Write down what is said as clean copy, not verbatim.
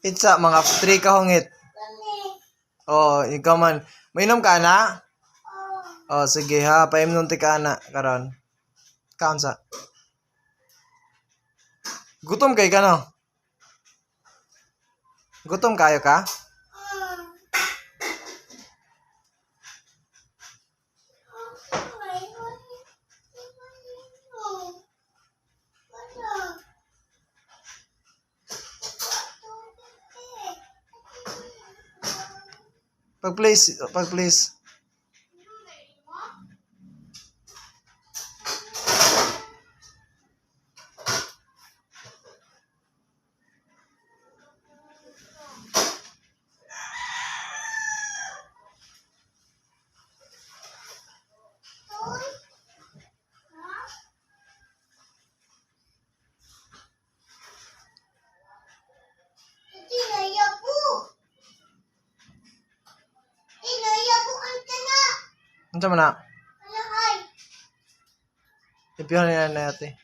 Itsa, mga 3 kahungit. Oh, ikaw man. Mainom ka na? Oh, sige ha. Paimnon ti ka na. Karon. Kaon sa. Gutom kay ka no? Gutom kayo ka? Pag please. Ano man na? Ipihan na ate.